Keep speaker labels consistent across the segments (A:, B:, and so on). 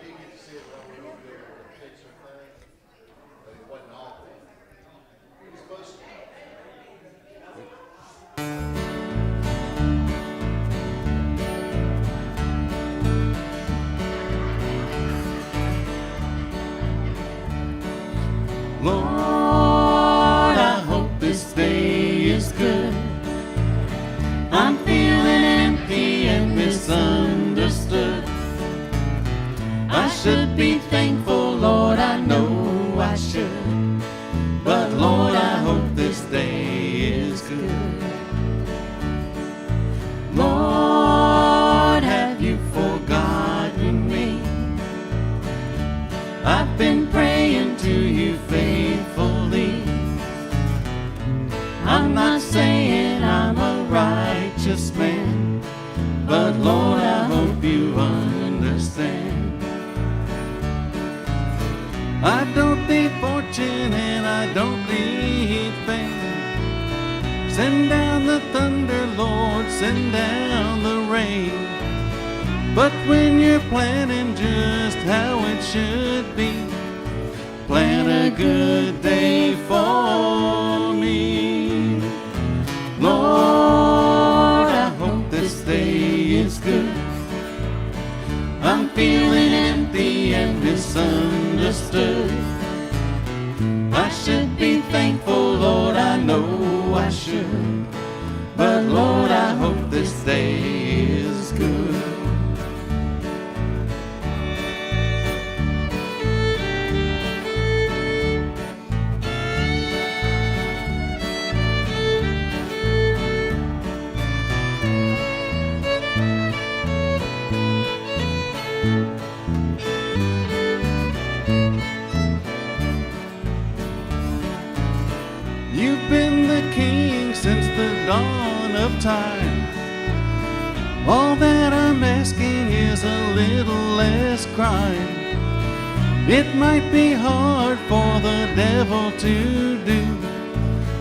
A: did get to see it when we were over there with the picture thing, but it wasn't awful. It was supposed to be.
B: Lord, I hope this day is good. I'm feeling empty and misunderstood. I should be thankful, Lord, I know I should. But Lord, I hope this day is good. Lord, have you forgotten me? I've been praying to you faithfully. I'm not saying I'm a righteous man, but Lord, I hope you understand. I don't need fortune and I don't need fame. Send down the thunder, Lord, send down the rain. But when you're planning just how it should be, plan a good day for me. Lord, I hope this day is good. I'm feeling empty and misunderstood. I should be thankful, Lord, I know I should. But Lord, I hope this day is good. You've been the king since the dawn of time. All that I'm asking is a little less crime. It might be hard for the devil to do,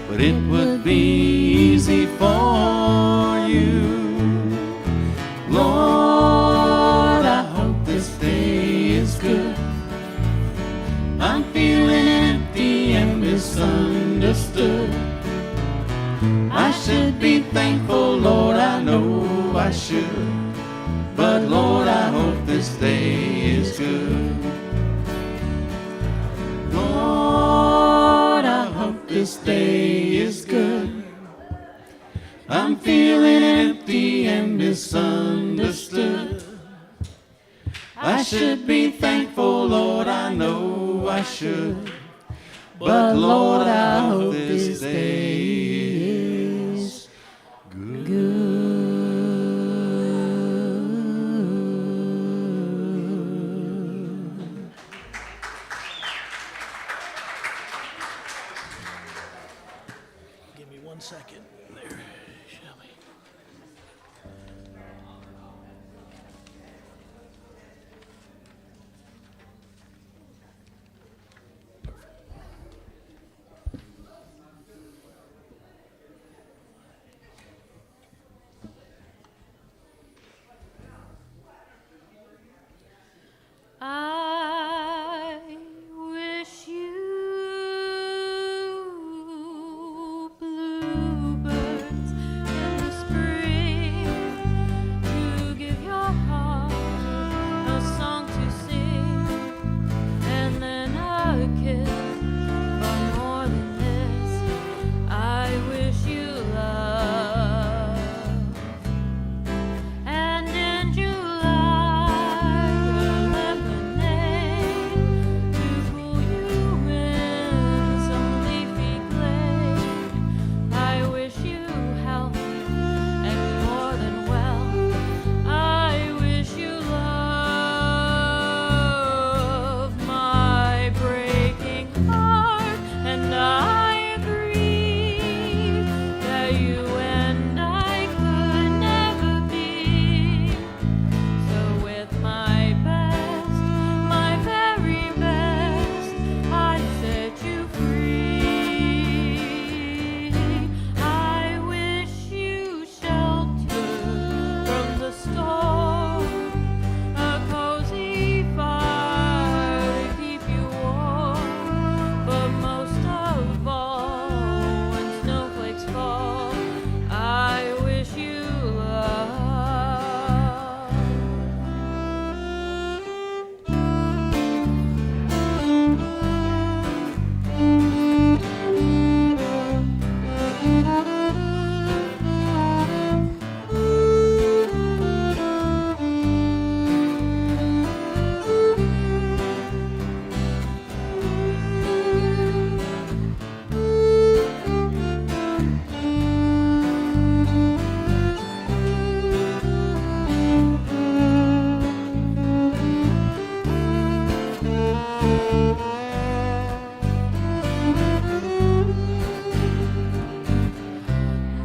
B: but it would be easy for you. Lord, I hope this day is good. I'm feeling empty and misunderstood. I should be thankful, Lord, I know I should. But Lord, I hope this day is good. Lord, I hope this day is good. I'm feeling empty and misunderstood. I should be thankful, Lord, I know I should. But Lord, I hope this day is good.
C: Give me 1 second there, shall we?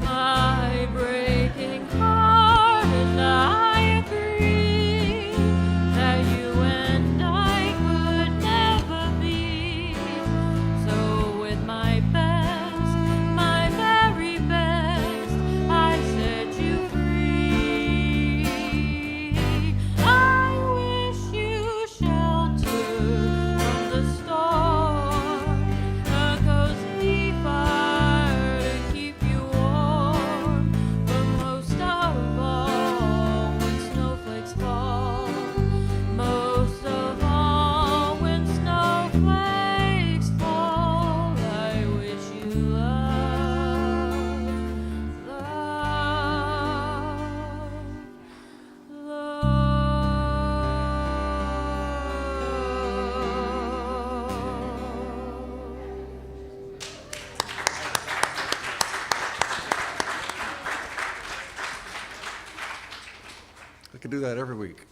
D: My breaking heart, and I agree that you and I could never be. So with my best, my very best, I set you free. I wish you shelter from the storm, a cozy fire to keep you warm. But most of all, when snowflakes fall, most of all, when snowflakes fall, I wish you love,
B: I could do that every week.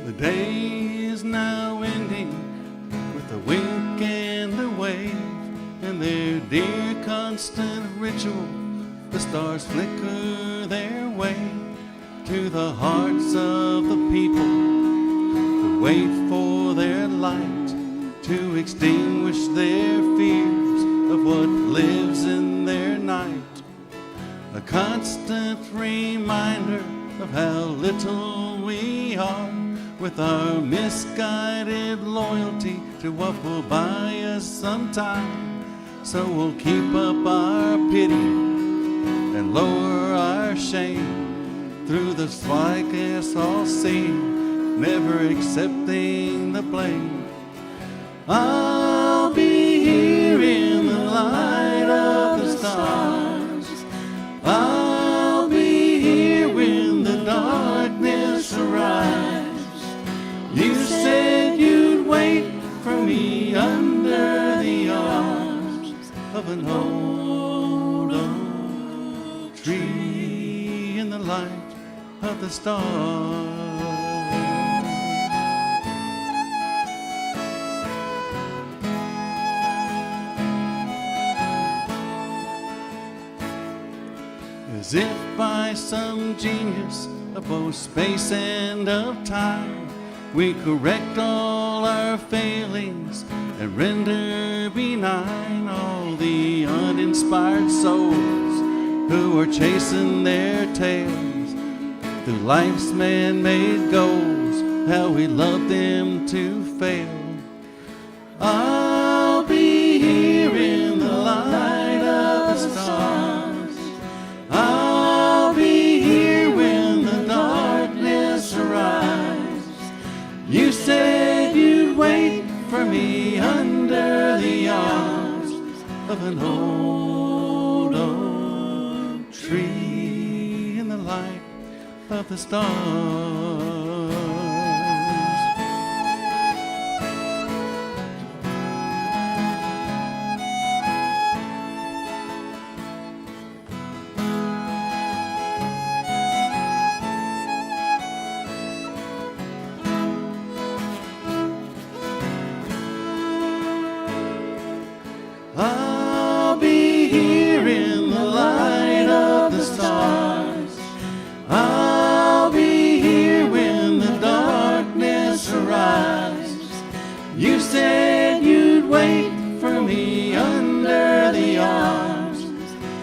B: The day is now ending with a wink and a wave, and their dear constant ritual, the stars flicker their way to the hearts of the people who wait for their light to extinguish their fears of what lives in their night. A constant reminder of how little we are, with our misguided loyalty to what will buy us some time. So we'll keep up our pity and lower our shame through the sly guess all seeing, never accepting the blame. I'll be here in the light of the stars. I'll be here when the darkness arrives. You said you'd wait for me under the arms of an old oak tree in the light of the stars. As if by some genius of both space and of time, we correct all our failings and render benign all the uninspired souls who are chasing their tails through life's man-made goals. How we love them to fail. I'll be here in the light of the stars. I'll be here when the darkness arrives. You said you'd wait for me under the arms of an old oak tree in the light of the stars. I'll be here in the light of the stars. I'll be here when the darkness arrives. You said you'd wait for me under the arms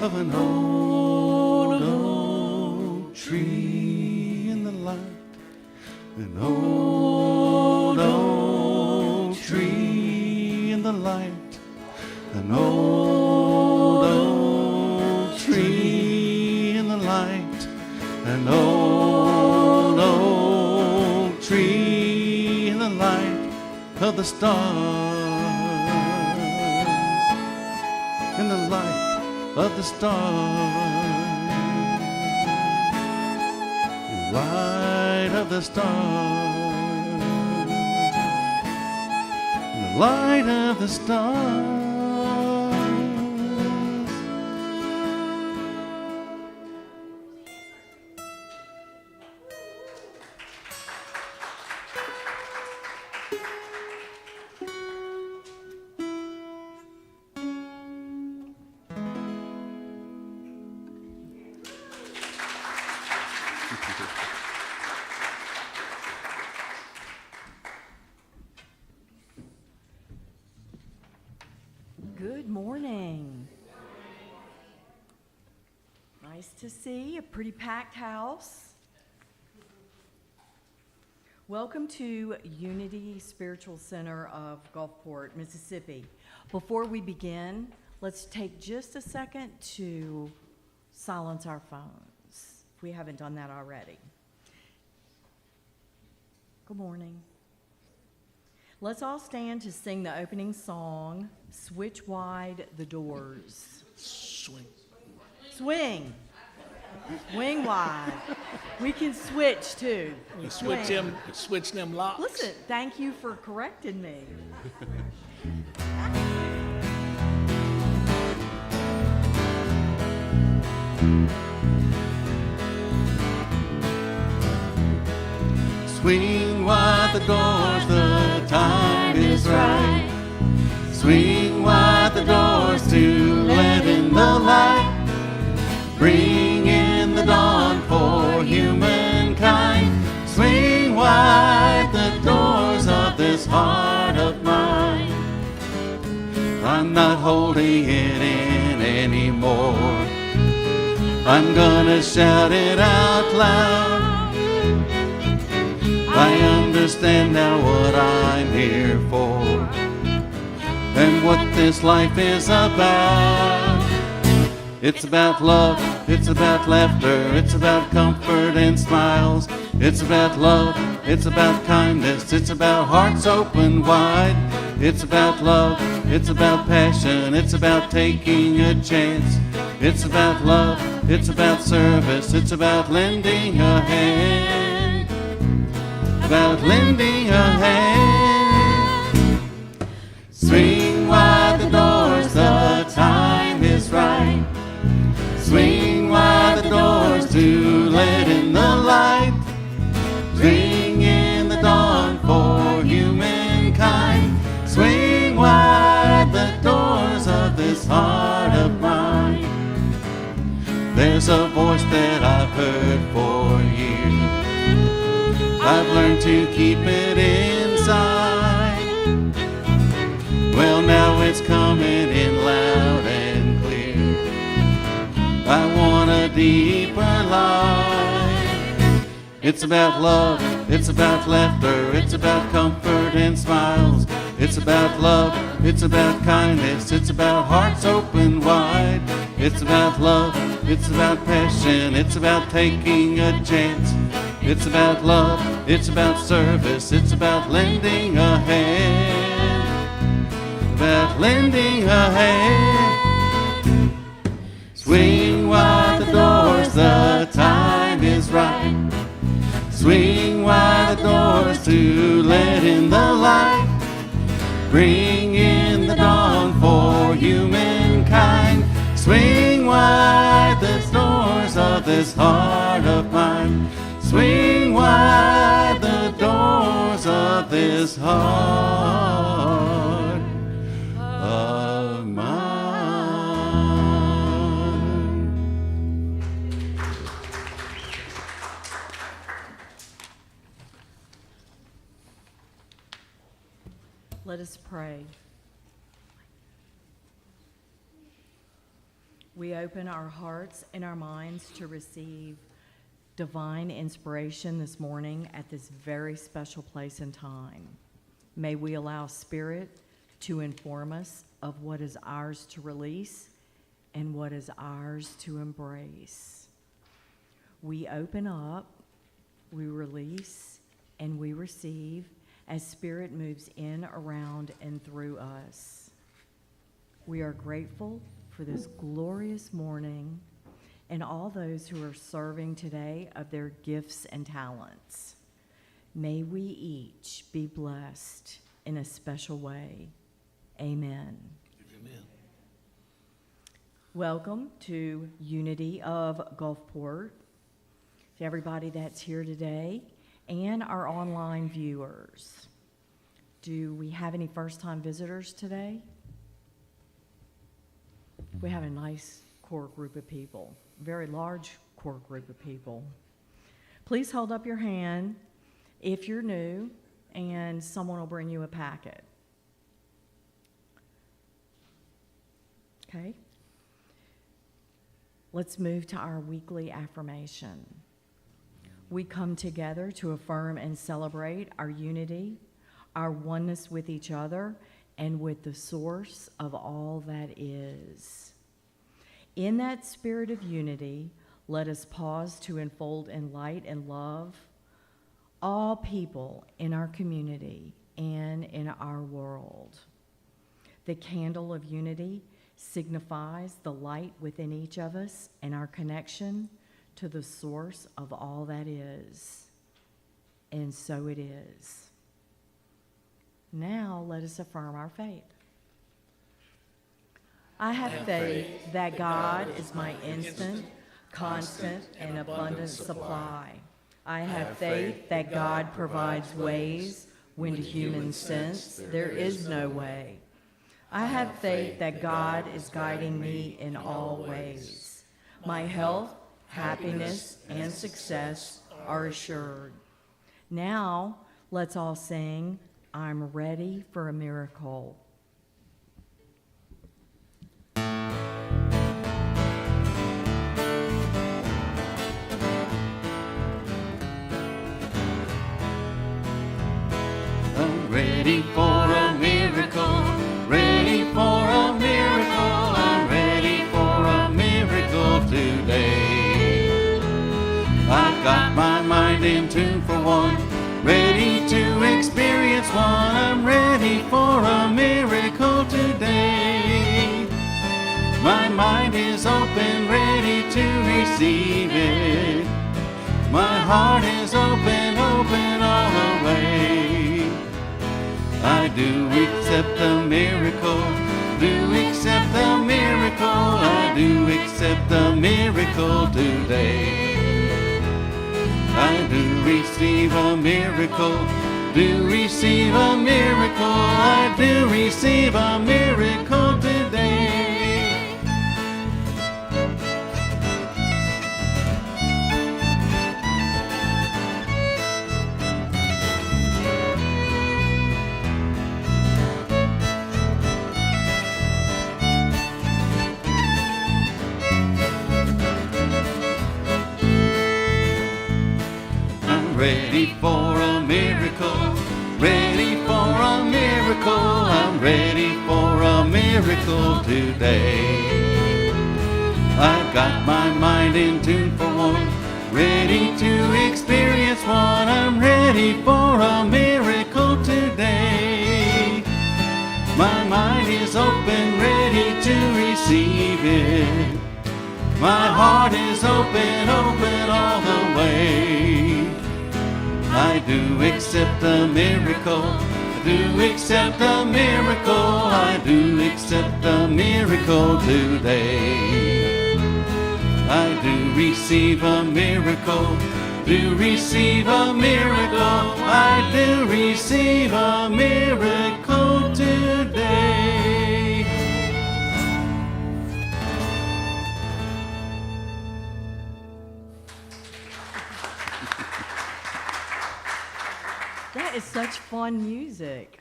B: of an old oak tree in the light. An old oak tree in the light. An old oak tree in the light. An old oak tree in the light of the stars. light of the stars, light of the stars, the light of the stars.
E: Good morning. Nice to see a pretty packed house. Welcome to Unity Spiritual Center of Gulfport, Mississippi. Before we begin, let's take just a second to silence our phones, if we haven't done that already. Good morning. Let's all stand to sing the opening song, Switch Wide the Doors.
C: Swing.
E: Swing. Swing wide. We can switch too.
C: Switch them locks.
E: Listen, thank you for correcting me.
B: Swing wide the doors, the time is right. Swing wide the doors to let in the light. Bring in the dawn for humankind. Swing wide the doors of this heart of mine. I'm not holding it in anymore. I'm gonna shout it out loud. I understand now what I'm here for and what this life is about. It's about love, it's about laughter, it's about comfort and smiles. It's about love, it's about kindness, it's about hearts open wide. It's about love, it's about passion, it's about taking a chance. It's about love, it's about service, it's about lending a hand. About lending a hand. Swing wide the doors, the time is right. Swing wide the doors to let in the light. Bring in the dawn for humankind. Swing wide the doors of this heart of mine. There's a voice that I've heard for years. I've learned to keep it inside. Well, now it's coming in loud and clear. I want a deeper life. It's about love, it's about laughter, it's about comfort and smiles. It's about love, it's about kindness, it's about hearts open wide. It's about love, it's about passion, it's about taking a chance. It's about love, it's about service, it's about lending a hand. About lending a hand. Swing wide the doors, the time is right. Swing wide the doors to let in the light. Bring in the dawn for humankind. Swing wide the doors of this heart of mine. Swing wide the doors of this heart of mine.
E: Let us pray. We open our hearts and our minds to receive divine inspiration this morning at this very special place and time. May we allow Spirit to inform us of what is ours to release and what is ours to embrace. We open up, we release, and we receive as Spirit moves in, around, and through us. We are grateful for this glorious morning and all those who are serving today of their gifts and talents. May we each be blessed in a special way. Amen.
C: Amen.
E: Welcome to Unity of Gulfport, to everybody that's here today and our online viewers. Do we have any first-time visitors today? We have a nice core group of people, very large core group of people. Please hold up your hand if you're new, and someone will bring you a packet. Okay? Let's move to our weekly affirmation. We come together to affirm and celebrate our unity, our oneness with each other, and with the source of all that is. In that spirit of unity, let us pause to enfold in light and love all people in our community and in our world. The candle of unity signifies the light within each of us and our connection to the source of all that is. And so it is. Now let us affirm our faith. I have faith that God is my instant, constant, and abundant supply. I have faith that God provides ways when to human sense there is no way. I have faith that God is guiding me in all ways. My health, happiness, and success are assured. Now, let's all sing, I'm ready for a miracle.
B: I'm ready for a miracle, ready for a miracle, I'm ready for a miracle today. I've got my mind in tune for one, ready to experience one, I'm ready for a miracle today. My mind is open, ready to receive it. My heart is open, open all the way. I do accept the miracle, do accept the miracle, I do accept the miracle today. I do receive a miracle, do receive a miracle, I do receive a miracle today. Ready for a miracle, ready for a miracle, I'm ready for a miracle today. I've got my mind in tune for one, ready to experience one, I'm ready for a miracle today. My mind is open, ready to receive it. My heart is open, open all the way. I do accept the miracle, I do accept the miracle, I do accept the miracle today. I do receive a miracle, do receive a miracle, I do receive a miracle today.
E: That is such fun music.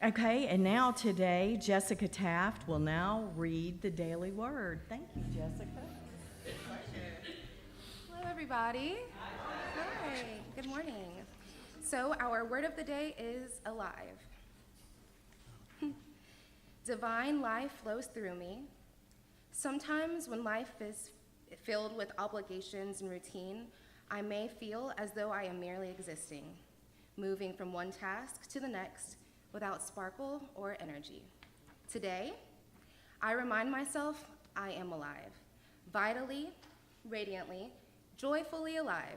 E: Okay, and now today, Jessica Taft will now read the daily word. Thank you, Jessica.
F: Hello, everybody. Hi. Good morning. So our word of the day is alive. Divine life flows through me. Sometimes when life is filled with obligations and routine, I may feel as though I am merely existing, moving from one task to the next without sparkle or energy. Today, I remind myself I am alive, vitally, radiantly, joyfully alive.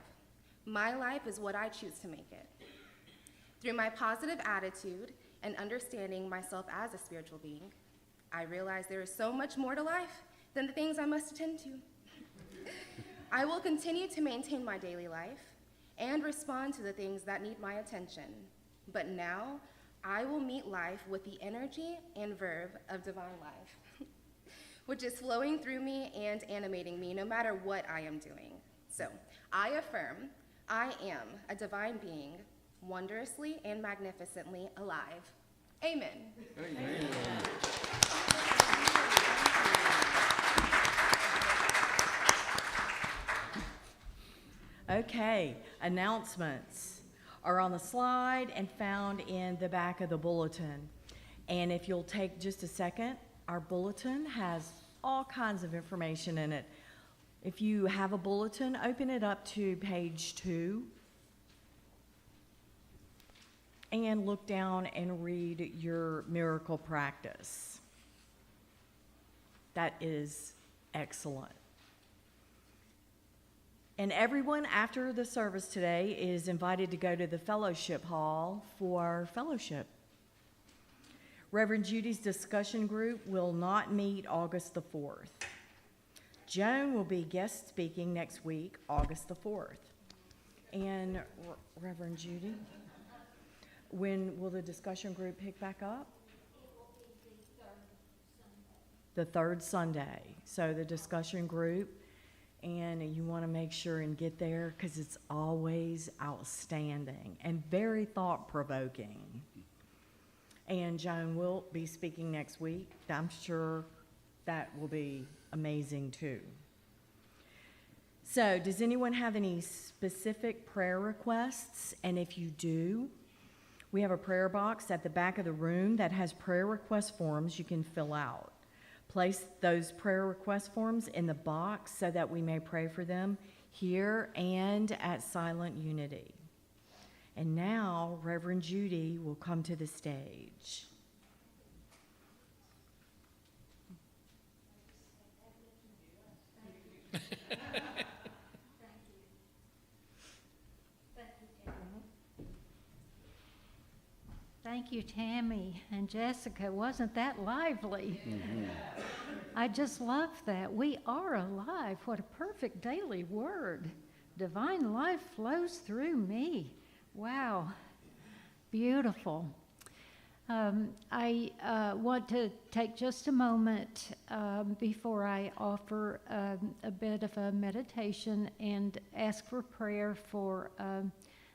F: My life is what I choose to make it. Through my positive attitude and understanding myself as a spiritual being, I realize there is so much more to life than the things I must attend to. I will continue to maintain my daily life and respond to the things that need my attention. But now, I will meet life with the energy and verve of divine life, which is flowing through me and animating me no matter what I am doing. So, I affirm I am a divine being, wondrously and magnificently alive. Amen.
B: Amen.
E: Okay, announcements are on the slide and found in the back of the bulletin. And if you'll take just a second, our bulletin has all kinds of information in it. If you have a bulletin, open it up to page 2 and look down and read your miracle practice. That is excellent. And everyone after the service today is invited to go to the fellowship hall for fellowship. Reverend Judy's discussion group will not meet August the 4th. Joan will be guest speaking next week, August the 4th. And Reverend Judy, when will the discussion group pick back up? The third Sunday. So the discussion group, and you want to make sure and get there because it's always outstanding and very thought-provoking. And Joan will be speaking next week. I'm sure that will be amazing too. So, does anyone have any specific prayer requests? And if you do, we have a prayer box at the back of the room that has prayer request forms you can fill out. Place those prayer request forms in the box so that we may pray for them here and at Silent Unity. And now, Reverend Judy will come to the stage.
G: Thank you, Tammy and Jessica. Wasn't that lively? Mm-hmm. I just love that. We are alive. What a perfect daily word. Divine life flows through me. Wow. Beautiful. I want to take just a moment before I offer a bit of a meditation and ask for prayer for,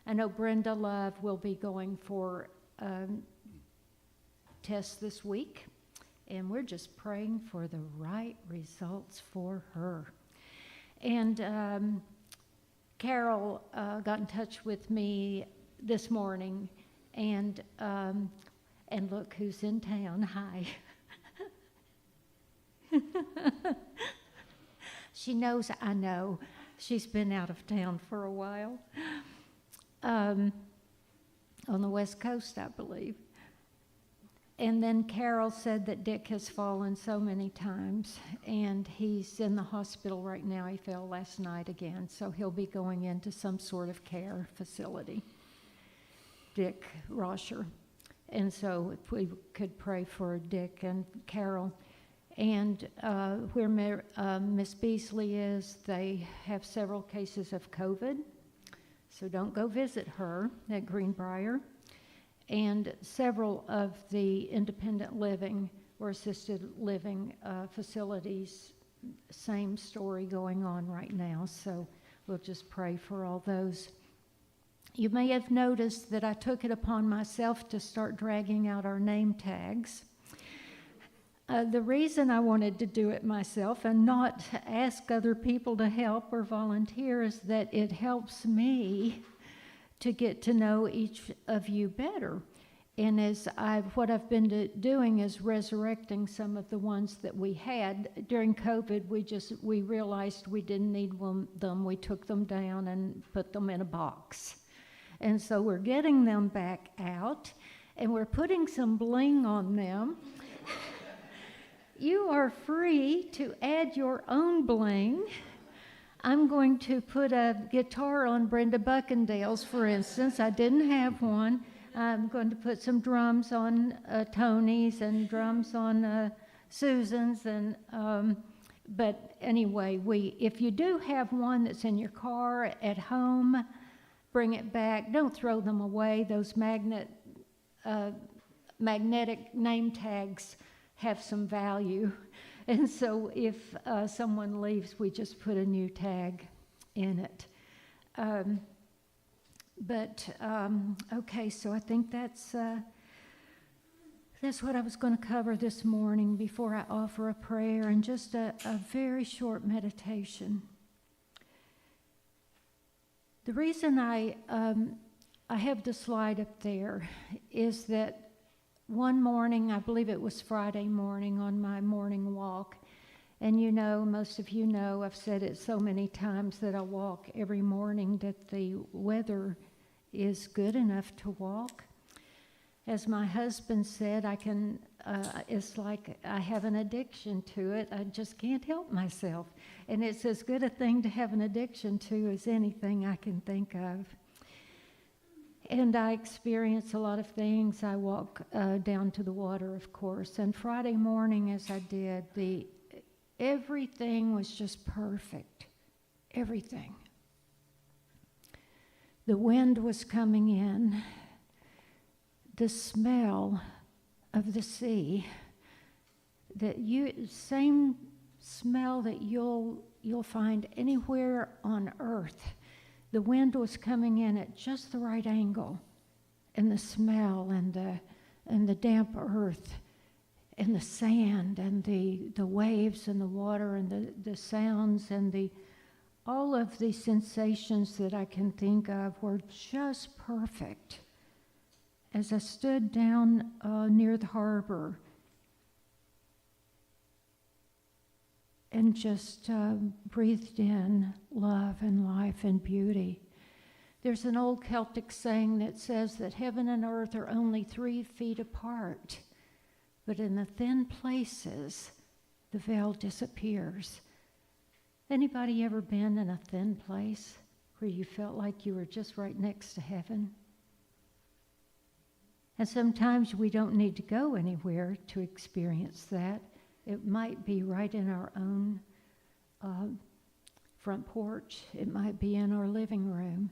G: I know Brenda Love will be going for tests this week, and we're just praying for the right results for her. And Carol got in touch with me this morning, and look who's in town. Hi. She knows I know. She's been out of town for a while. On the West Coast, I believe. And then Carol said that Dick has fallen so many times, and he's in the hospital right now. He fell last night again, so he'll be going into some sort of care facility. Dick Rosher. And so if we could pray for Dick and Carol. And where Miss Beasley is, they have several cases of COVID. So don't go visit her at Greenbrier. And several of the independent living or assisted living facilities, same story going on right now. So we'll just pray for all those. You may have noticed that I took it upon myself to start dragging out our name tags. The reason I wanted to do it myself and not ask other people to help or volunteer is that it helps me to get to know each of you better. And what I've been doing is resurrecting some of the ones that we had. During COVID, we realized we didn't need them. We took them down and put them in a box. And so we're getting them back out, and we're putting some bling on them. You are free to add your own bling. I'm going to put a guitar on Brenda Buckendale's, for instance. I didn't have one. I'm going to put some drums on Tony's and drums on Susan's. But anyway, if you do have one that's in your car, at home, bring it back. Don't throw them away. Those magnetic name tags have some value. And so if someone leaves, we just put a new tag in it. Okay, so I think that's what I was going to cover this morning before I offer a prayer and just a very short meditation. The reason I have the slide up there is that one morning, I believe it was Friday morning, on my morning walk, and you know, most of you know, I've said it so many times that I walk every morning that the weather is good enough to walk. As my husband said, it's like I have an addiction to it. I just can't help myself. And it's as good a thing to have an addiction to as anything I can think of. And I experience a lot of things. I walk down to the water, of course. And Friday morning, as I did, everything was just perfect. Everything. The wind was coming in. The smell of the sea, same smell that you'll find anywhere on earth. The wind was coming in at just the right angle, and the smell and the damp earth and the sand and the waves and the water and the sounds and all of the sensations that I can think of were just perfect. As I stood down near the harbor and just breathed in love and life and beauty. There's an old Celtic saying that says that heaven and earth are only 3 feet apart, but in the thin places, the veil disappears. Anybody ever been in a thin place where you felt like you were just right next to heaven? And sometimes we don't need to go anywhere to experience that. It might be right in our own front porch. It might be in our living room.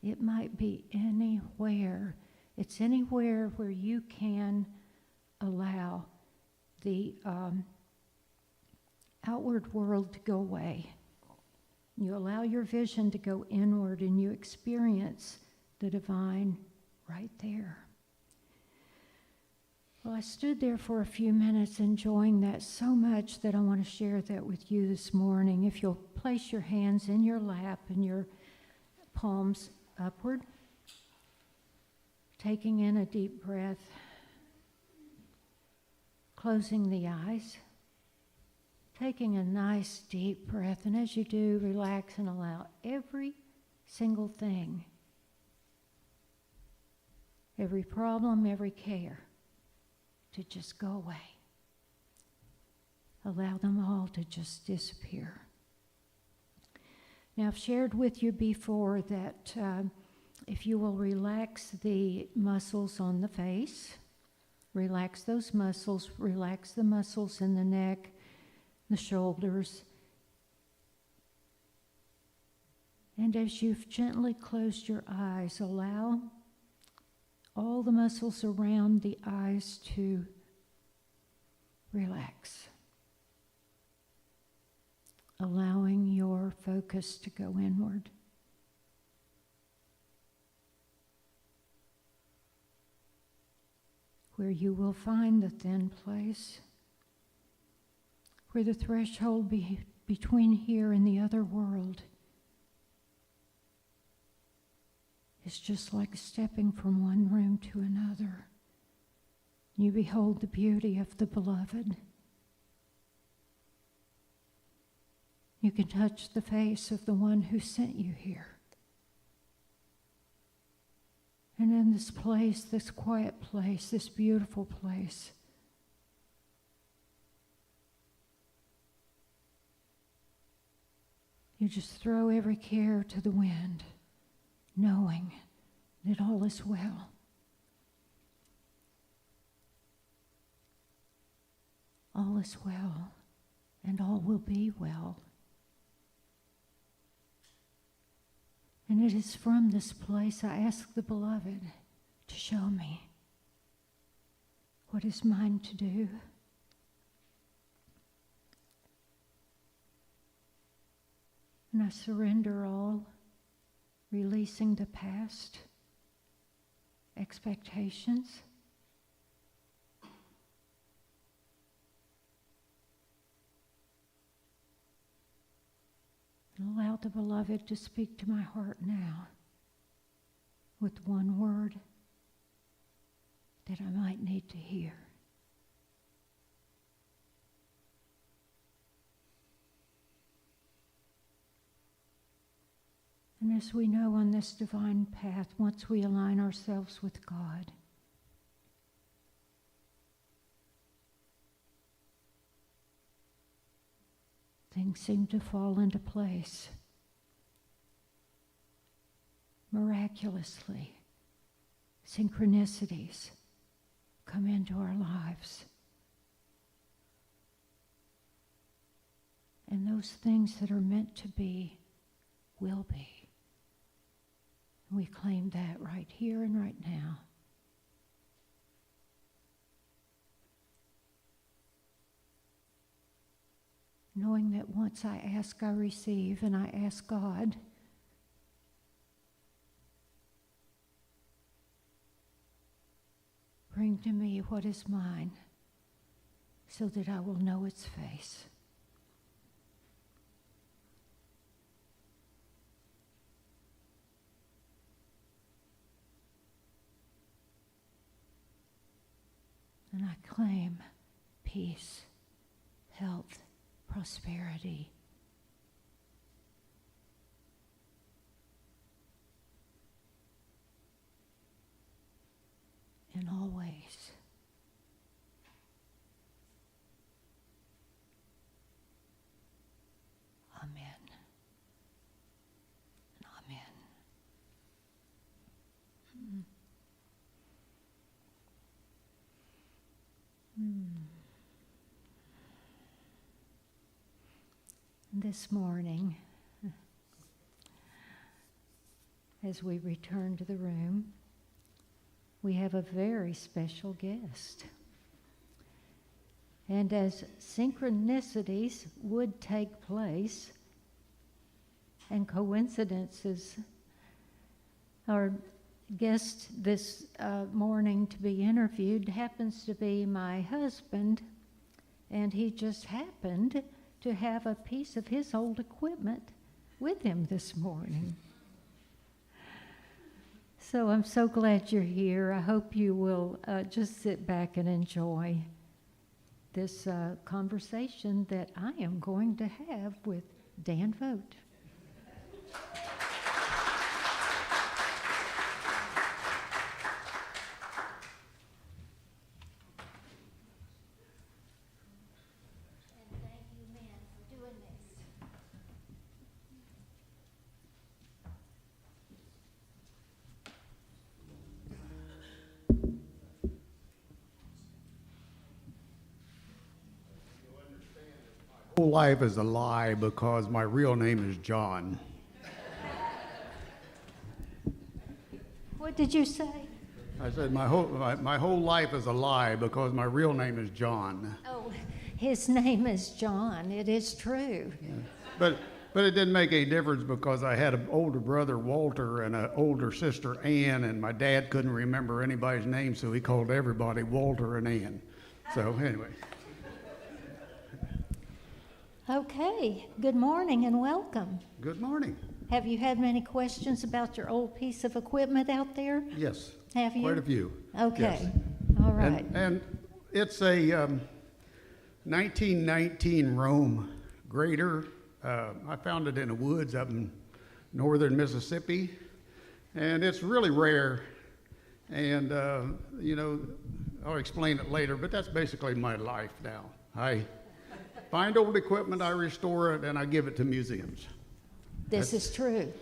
G: It might be anywhere. It's anywhere where you can allow the outward world to go away. You allow your vision to go inward and you experience the divine right there. Well, I stood there for a few minutes enjoying that so much that I want to share that with you this morning. If you'll place your hands in your lap and your palms upward, taking in a deep breath, closing the eyes, taking a nice deep breath, and as you do, relax and allow every single thing, every problem, every care, to just go away. Allow them all to just disappear. Now, I've shared with you before that if you will relax the muscles on the face, relax those muscles, relax the muscles in the neck, the shoulders, and as you've gently closed your eyes, allow all the muscles around the eyes to relax, allowing your focus to go inward. Where you will find the thin place, where the threshold between here and the other world is just like stepping from one room to another. You behold the beauty of the beloved. You can touch the face of the one who sent you here. And in this place, this quiet place, this beautiful place, You just throw every care to the wind, knowing that all is well. All is well, and all will be well. And it is from this place I ask the Beloved to show me what is mine to do. And I surrender all, releasing the past, expectations, and allow the Beloved to speak to my heart now with one word that I might need to hear. And as we know on this divine path, once we align ourselves with God, things seem to fall into place miraculously. Synchronicities come into our lives. And those things that are meant to be will be. We claim that right here and right now. Knowing that once I ask, I receive, and I ask God, bring to me what is mine, so that I will know its face. And I claim peace, health, prosperity. In all ways. Amen. And amen. This morning, as we return to the room, we have a very special guest. And as synchronicities would take place and coincidences, our guest this morning to be interviewed happens to be my husband, and he just happened to have a piece of his old equipment with him this morning. So I'm so glad you're here. I hope you will just sit back and enjoy this conversation that I am going to have with Dan Voght.
H: Whole life is a lie because my real name is John.
G: What did you say?
H: I said my whole life is a lie because my real name is John.
G: Oh, his name is John. It is true.
H: Yeah. But it didn't make any difference because I had an older brother, Walter, and an older sister, Ann, and my dad couldn't remember anybody's name, so he called everybody Walter and Ann. So anyway.
G: Okay, good morning and welcome.
H: Good morning.
G: Have you had many questions about your old piece of equipment out there?
H: Yes.
G: Have you?
H: Quite a few.
G: Okay,
H: Yes.
G: all right.
H: And it's a 1919 Rome grader. I found it in the woods up in northern Mississippi, and it's really rare. And I'll explain it later, but that's basically my life now. I find old equipment, I restore it, and I give it to museums.
G: This is true.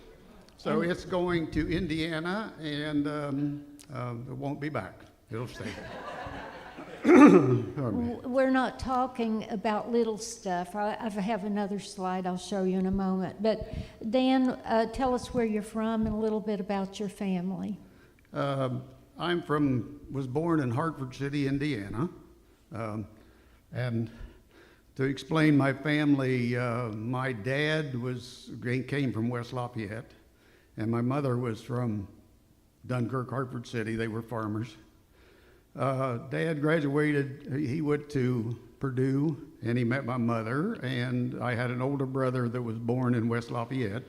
H: So it's going to Indiana, and it won't be back. It'll stay there.
G: We're not talking about little stuff. I have another slide I'll show you in a moment. But Dan, tell us where you're from and a little bit about your family.
H: Was born in Hartford City, Indiana. And to explain my family, my dad came from West Lafayette, and my mother was from Dunkirk, Hartford City. They were farmers. Dad graduated, he went to Purdue, and he met my mother, and I had an older brother that was born in West Lafayette.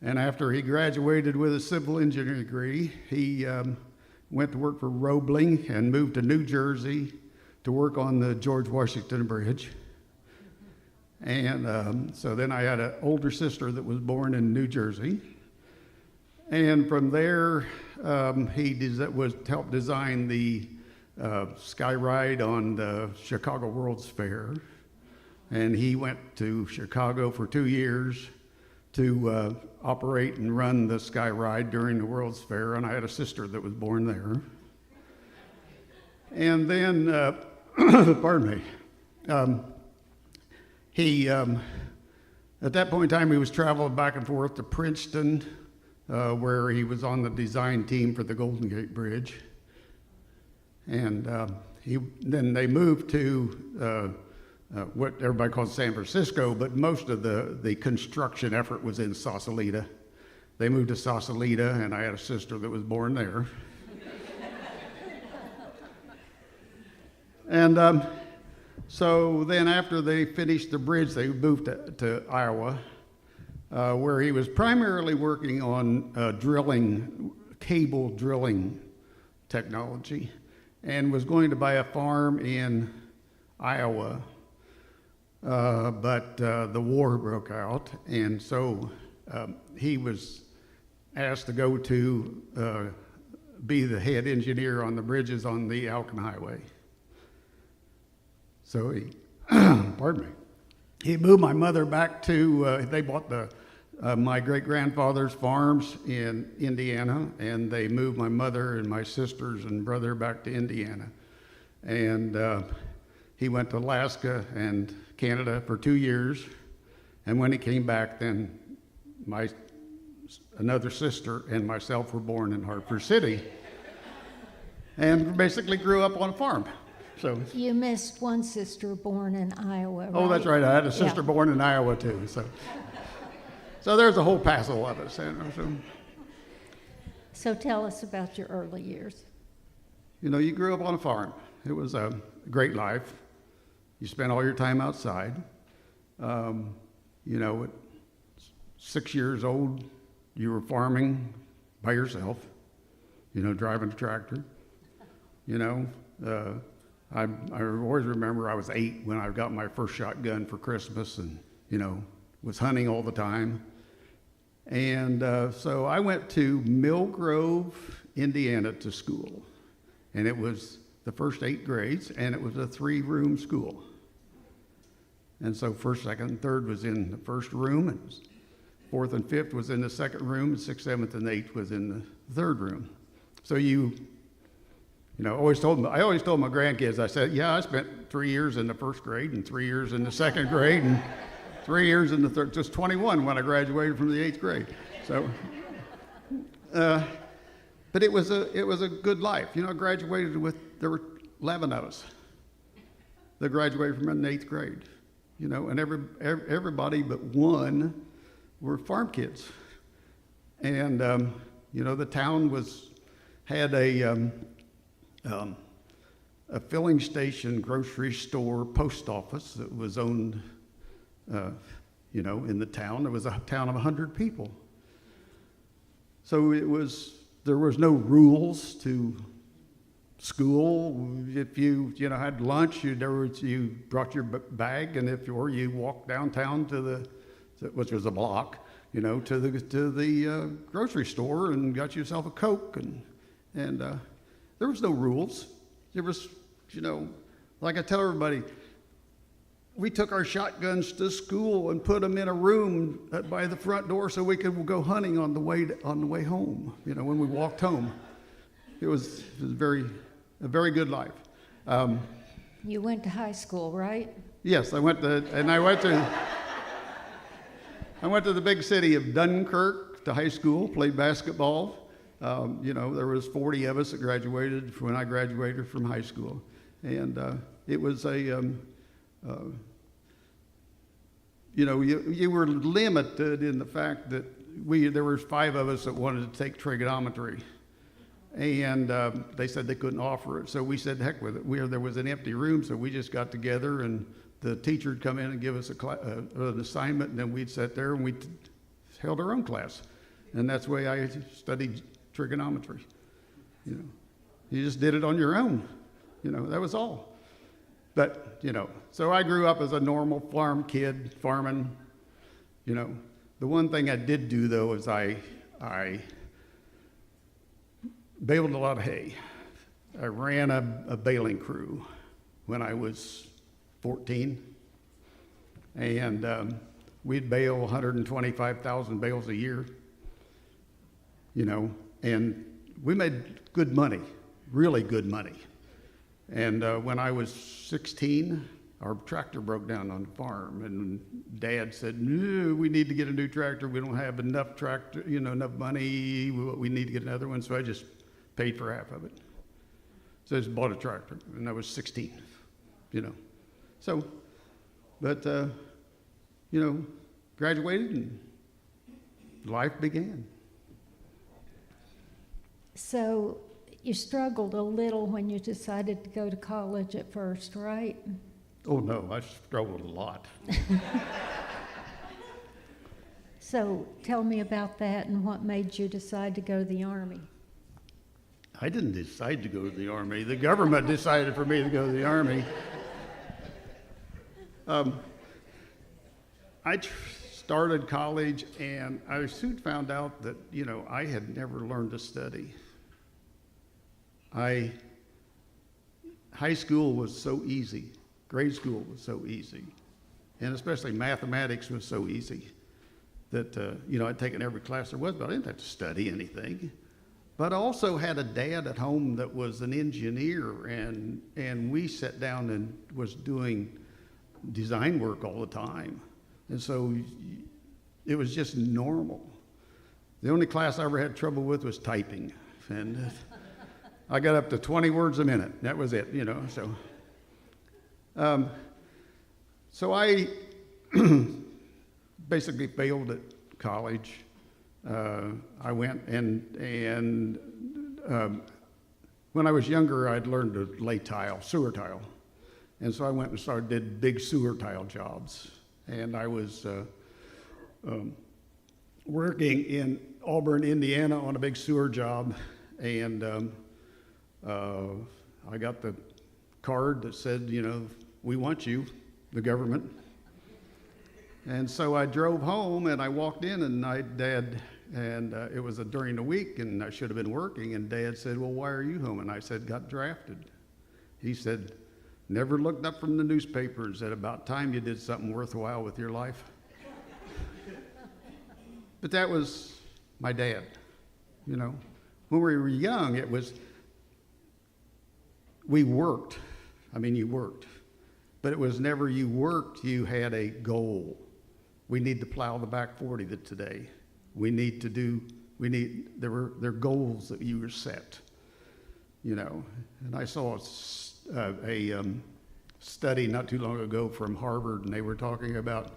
H: And after he graduated with a civil engineering degree, he went to work for Roebling and moved to New Jersey to work on the George Washington Bridge. And so then I had an older sister that was born in New Jersey. And from there, he helped design the sky ride on the Chicago World's Fair. And he went to Chicago for 2 years to operate and run the sky ride during the World's Fair. And I had a sister that was born there. And then, pardon me, he, at that point in time, he was traveling back and forth to Princeton, where he was on the design team for the Golden Gate Bridge. And then they moved to what everybody calls San Francisco, but most of the construction effort was in Sausalito. They moved to Sausalito, and I had a sister that was born there. And so then after they finished the bridge, they moved to Iowa, where he was primarily working on cable drilling technology, and was going to buy a farm in Iowa. But the war broke out, and so he was asked to go to be the head engineer on the bridges on the Alcan Highway. So he, pardon me, he moved my mother back to, they bought my great-grandfather's farms in Indiana, and they moved my mother and my sisters and brother back to Indiana. And he went to Alaska and Canada for 2 years, and when he came back, then another sister and myself were born in Hartford City, and basically grew up on a farm. So
G: you missed one sister born in Iowa, right?
H: Oh, that's right. I had a sister born in Iowa too. So there's a whole passel of us.
G: So tell us about your early years.
H: You know, you grew up on a farm. It was a great life. You spent all your time outside. You know, at 6 years old, you were farming by yourself, you know, driving a tractor. You know, I always remember I was 8 when I got my first shotgun for Christmas, and, you know, was hunting all the time. And so I went to Mill Grove, Indiana to school. And it was the first 8 grades, and it was a 3-room school. And so first, second, and third was in the first room, and fourth and fifth was in the second room, and sixth, seventh, and eighth was in the third room. So you know, I always told my grandkids, I said, yeah, I spent 3 years in the first grade and 3 years in the second grade and 3 years in the third, just 21 when I graduated from the 8th grade. So, but it was a good life. You know, I graduated there were 11 of us that graduated from the 8th grade. You know, and everybody but one were farm kids. And, you know, the town had a filling station, grocery store, post office that was owned, you know, in the town. It was a town of 100 people. So there was no rules to school. If you had lunch, you brought your bag, and or you walked downtown which was a block, you know, to the grocery store and got yourself a Coke, and there was no rules. There was, you know, like I tell everybody, we took our shotguns to school and put them in a room by the front door so we could go hunting on the way home. You know, when we walked home, it was a very good life.
G: You went to high school, right?
H: Yes, I went to the big city of Dunkirk to high school, played basketball. You know, there was 40 of us that graduated when I graduated from high school. And it was you know, you were limited in the fact that there were 5 of us that wanted to take trigonometry. And they said they couldn't offer it. So we said, heck with it. There was an empty room, so we just got together, and the teacher would come in and give us an assignment, and then we'd sit there and we held our own class. And that's the way I studied trigonometry. You know, you just did it on your own. You know, that was all. But, you know, so I grew up as a normal farm kid, farming. You know, the one thing I did do, though, is I baled a lot of hay. I ran a baling crew when I was 14. And we'd bale 125,000 bales a year, you know, and we made good money, really good money. And when I was 16, our tractor broke down on the farm, and Dad said, "No, we need to get a new tractor. We don't have enough tractor, you know, enough money. We need to get another one." So I just paid for half of it. So I just bought a tractor, and I was 16, you know. So, but, you know, graduated, and life began.
G: So you struggled a little when you decided to go to college at first, right?
H: Oh, no, I struggled a lot.
G: So tell me about that and what made you decide to go to the Army.
H: I didn't decide to go to the Army. The government decided for me to go to the Army. I started college, and I soon found out that, you know, I had never learned to study. High school was so easy. Grade school was so easy. And especially mathematics was so easy that, you know, I'd taken every class there was, but I didn't have to study anything. But I also had a dad at home that was an engineer, and we sat down and was doing design work all the time. And so it was just normal. The only class I ever had trouble with was typing. And I got up to 20 words a minute. That was it, you know. So I basically failed at college. I went and when I was younger, I'd learned to lay tile, sewer tile. And so I went and did big sewer tile jobs. And I was working in Auburn, Indiana on a big sewer job. And I got the card that said, you know, "We want you, the government." And so I drove home, and I walked in, and it was during the week, and I should have been working. And Dad said, "Well, why are you home?" And I said, "Got drafted." He said, "Never looked up from the newspapers at about time you did something worthwhile with your life." But that was my dad, you know. When we were young, we worked. I mean, you worked. But it was never you worked, you had a goal. We need to plow the back 40 today. There were goals that you were set, you know. And I saw a study not too long ago from Harvard, and they were talking about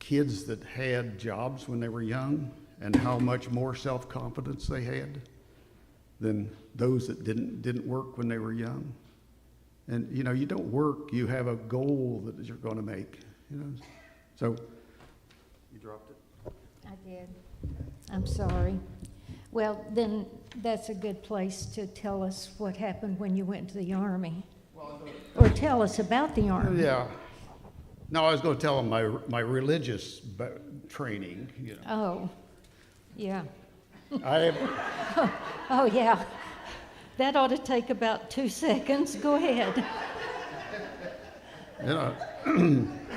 H: kids that had jobs when they were young and how much more self-confidence they had than those that didn't work when they were young. And, you know, you don't work, you have a goal that you're going to make, you know. So, you dropped it?
G: I did. I'm sorry. Well, then that's a good place to tell us what happened when you went to the Army. Or tell us about the Army.
H: Yeah. No, I was going to tell them my religious training, you know.
G: Oh, yeah.
H: I
G: Oh, yeah. That ought to take about 2 seconds. Go ahead.
H: You know,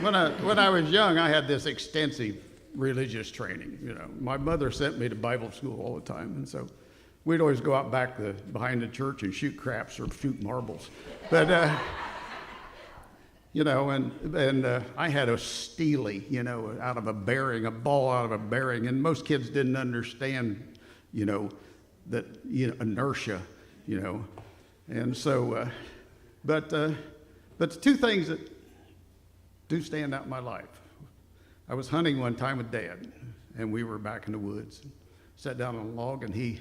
H: when I was young, I had this extensive religious training. You know, my mother sent me to Bible school all the time, and so we'd always go out back behind the church and shoot craps or shoot marbles. But you know, and I had a steely, you know, out of a bearing, a ball out of a bearing, and most kids didn't understand, you know, that, you know, inertia, you know, and so, but the two things that do stand out in my life. I was hunting one time with Dad, and we were back in the woods. Sat down on a log, and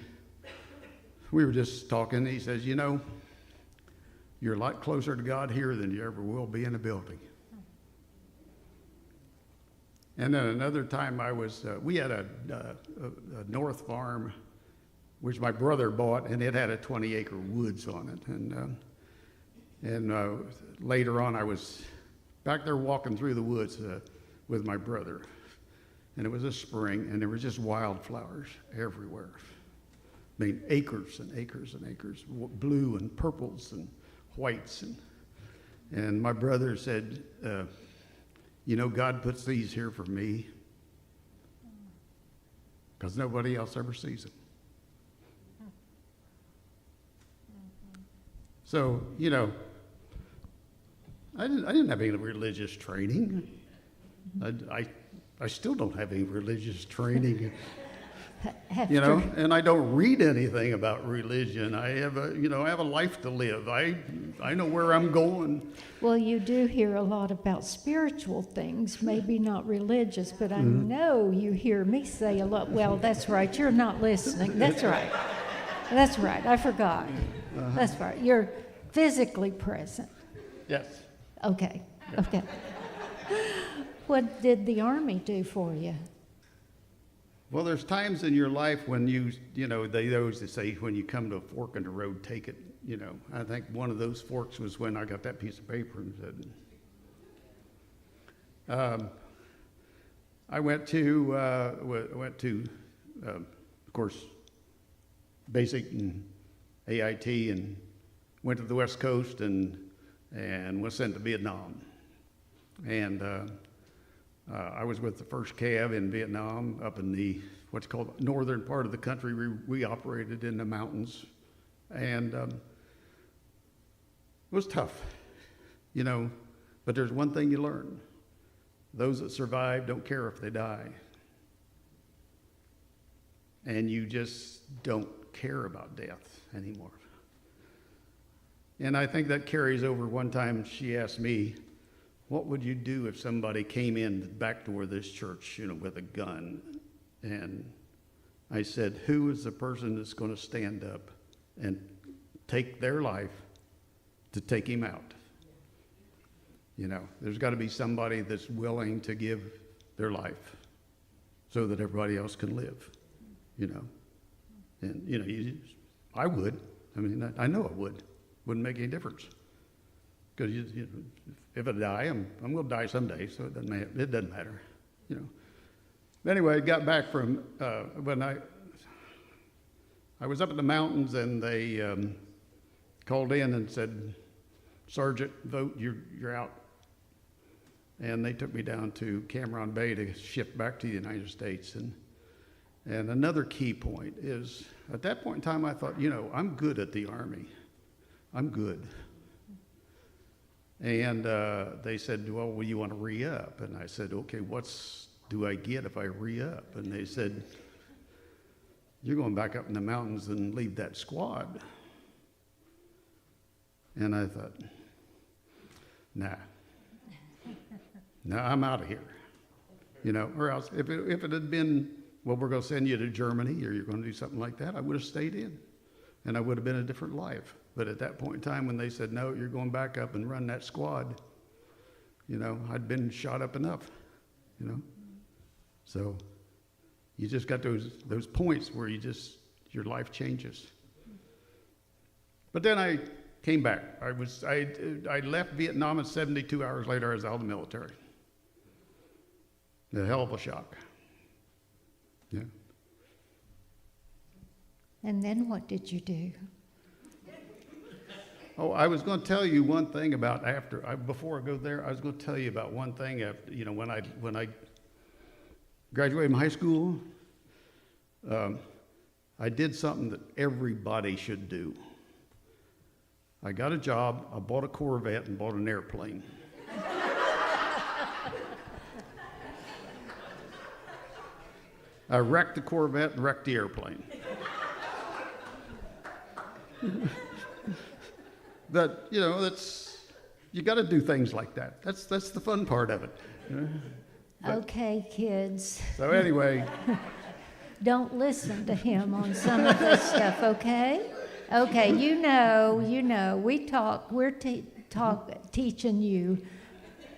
H: we were just talking, and he says, you know, you're a lot closer to God here than you ever will be in a building. And then another time we had a north farm, which my brother bought, and it had a 20-acre woods on it. And later on, I was back there walking through the woods with my brother. And it was a spring, and there were just wildflowers everywhere. I mean, acres and acres and acres, blue and purples and whites. And my brother said, you know, God puts these here for me because nobody else ever sees them. So, you know, I didn't have any religious training. I still don't have any religious training. You know, and I don't read anything about religion. I have a life to live. I know where I'm going.
G: Well, you do hear a lot about spiritual things, maybe not religious, but I know you hear me say a lot. Well, that's right. You're not listening. That's right. That's right. I forgot. That's right. You're physically present.
H: Yes.
G: Okay. Okay. What did the Army do for you?
H: Well, there's times in your life when you know, they always say when you come to a fork in the road, take it. You know, I think one of those forks was when I got that piece of paper and said, I went to, of course, basic and AIT, and went to the West Coast and was sent to Vietnam. And I was with the 1st Cav in Vietnam up in the what's called northern part of the country. We operated in the mountains, and it was tough, you know, but there's one thing you learn. Those that survive don't care if they die. And you just don't care about death anymore. And I think that carries over. One time she asked me, what would you do if somebody came in the back door of this church, you know, with a gun? And I said, who is the person that's going to stand up and take their life to take him out? You know, there's got to be somebody that's willing to give their life so that everybody else can live, you know. And, you know, I would. I mean, I know I would. Wouldn't make any difference. Because you know, if I die, I'm going to die someday, so it doesn't matter, you know. But anyway, I got back from when I was up in the mountains, and they called in and said, Sergeant Voght, you're out. And they took me down to Cameron Bay to shift back to the United States. And another key point is, at that point in time, I thought, you know, I'm good at the Army. I'm good. And they said, well, you want to re-up? And I said, okay, do I get if I re-up? And they said, you're going back up in the mountains and leave that squad. And I thought, nah, I'm out of here. You know, or else if it had been, well, we're going to send you to Germany or you're going to do something like that, I would have stayed in. And I would have been a different life. But at that point in time, when they said, no, you're going back up and run that squad, you know, I'd been shot up enough, you know. So you just got those points where your life changes. But then I came back. I left Vietnam, and 72 hours later, I was out of the military. A hell of a shock. Yeah. And
G: then what did you do?
H: Oh, I was going to tell you one thing about before I go there. I was going to tell you about one thing. After, when I graduated from high school, I did something that everybody should do. I got a job. I bought a Corvette and bought an airplane. I wrecked the Corvette and wrecked the airplane. But you got to do things like that. That's the fun part of it.
G: Okay, kids.
H: So anyway,
G: Don't listen to him on some of this stuff, okay? Okay, we're teaching you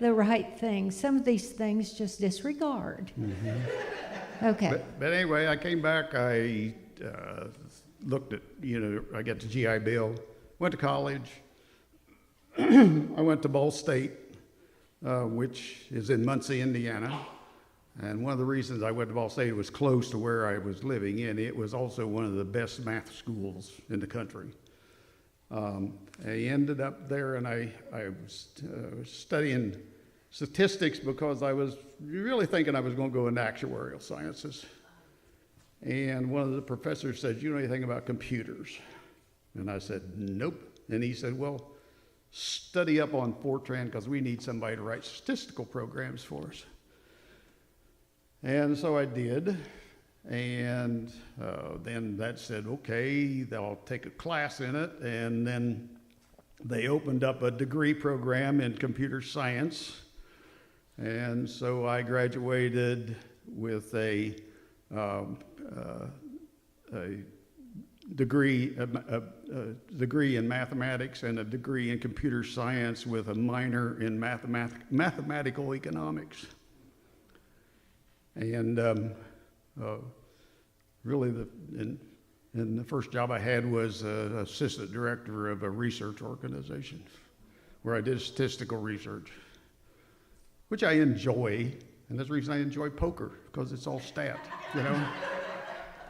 G: the right things. Some of these things just disregard.
H: Mm-hmm.
G: Okay.
H: But anyway, I came back, I looked at, I got the GI Bill, went to college. I went to Ball State, which is in Muncie, Indiana. And one of the reasons I went to Ball State was close to where I was living, and it was also one of the best math schools in the country. I ended up there, and I was studying statistics because I was really thinking I was going to go into actuarial sciences. And one of the professors said, "Do you know anything about computers?" And I said, "Nope." And he said, "Well, study up on Fortran because we need somebody to write statistical programs for us." And so I did, and then that said, okay, I'll take a class in it, and then they opened up a degree program in computer science, and so I graduated with a degree in mathematics and a degree in computer science with a minor in mathematical economics. And really, the first job I had was assistant director of a research organization, where I did statistical research, which I enjoy, and that's the reason I enjoy poker, because it's all stat,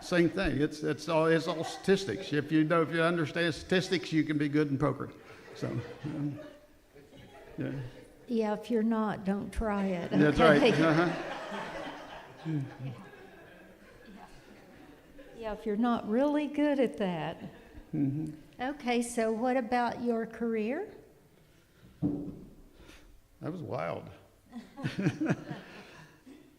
H: Same thing. It's all statistics. If you understand statistics, you can be good in poker. So, yeah.
G: Yeah, if you're not, don't try it.
H: That's
G: okay?
H: right. Uh-huh.
G: Yeah, if you're not really good at that.
H: Mm-hmm.
G: Okay, so what about your career?
H: That was wild.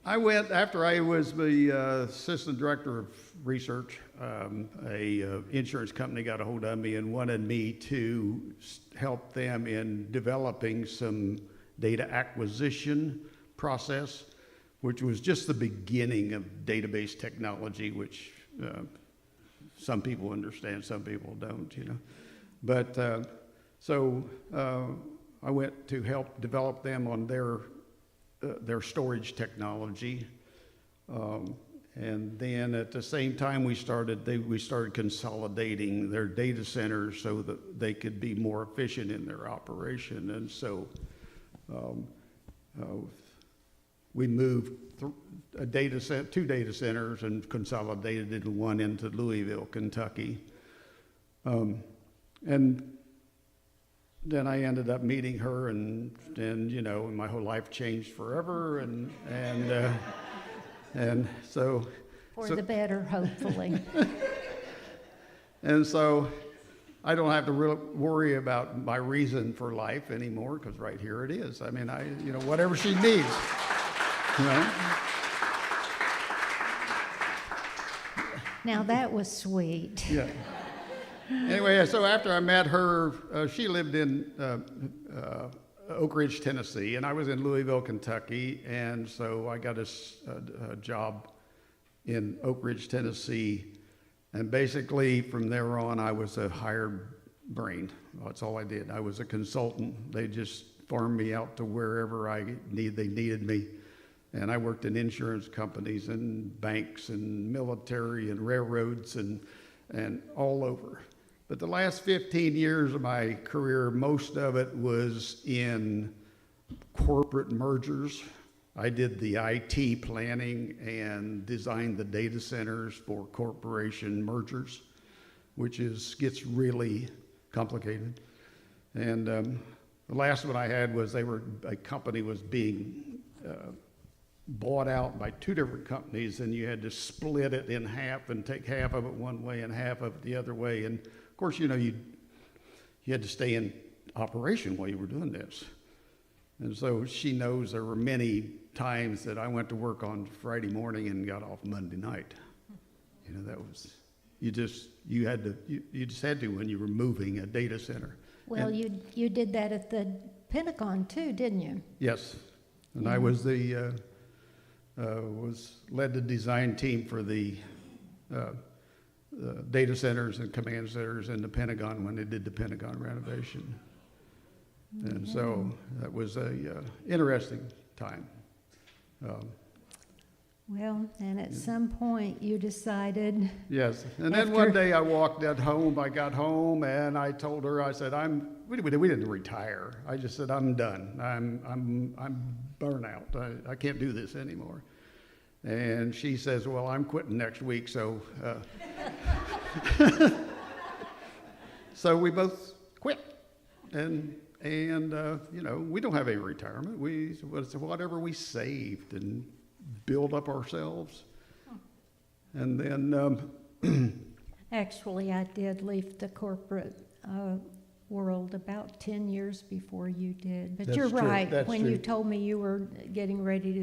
H: I went, after I was the assistant director of research, a insurance company got a hold of me and wanted me to help them in developing some data acquisition process, which was just the beginning of database technology, which some people understand, some people don't, But so I went to help develop them on their storage technology, and then at the same time we started consolidating their data centers so that they could be more efficient in their operation, and so we moved two data centers and consolidated into one into Louisville, Kentucky. And then I ended up meeting her, and my whole life changed forever, and so
G: For the better, hopefully.
H: And so I don't have to worry about my reason for life anymore, because right here it is. I mean, whatever she needs.
G: Now that was sweet.
H: Yeah. Anyway, so after I met her, she lived in Oak Ridge, Tennessee, and I was in Louisville, Kentucky, and so I got a job in Oak Ridge, Tennessee, and basically from there on I was a hired brain. That's all I did. I was a consultant. They just farmed me out to wherever they needed me. And I worked in insurance companies and banks and military and railroads and all over. But the last 15 years of my career, most of it was in corporate mergers. I did the IT planning and designed the data centers for corporation mergers, which gets really complicated. And the last one I had was a company was being bought out by 2 different companies, and you had to split it in half and take half of it one way and half of it the other way. And of course, you had to stay in operation while you were doing this. And so she knows there were many times that I went to work on Friday morning and got off Monday night. You know, that was, you just had to when you were moving a data center.
G: Well,
H: And-
G: you did that at the Pentagon too, didn't you?
H: Yes, and I was led the design team for the data centers and command centers in the Pentagon when they did the Pentagon renovation. And so that was a interesting time.
G: Well, and at some point you decided,
H: Yes, and then
G: After-
H: one day I got home and I told her, I said, we didn't retire. I just said, I'm done. I'm burnout. I can't do this anymore. And she says, well, I'm quitting next week, so. So we both quit. And you know, we don't have any retirement. It's whatever we saved and build up ourselves. And then,
G: actually, I did leave the corporate world about 10 years before you did. But
H: That's
G: you're
H: true.
G: right.
H: That's
G: When
H: true.
G: you told me you were getting ready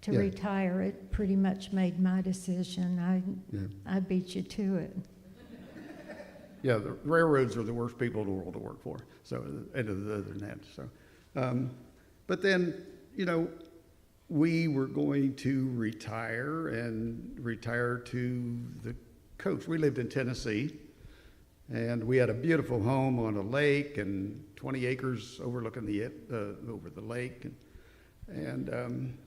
G: to
H: Yeah.
G: retire, it pretty much made my decision. I beat you to it.
H: yeah, the railroads are the worst people in the world to work for. So, other than that, so. But then, you know, we were going to retire to the coast. We lived in Tennessee, and we had a beautiful home on a lake and 20 acres overlooking over the lake, and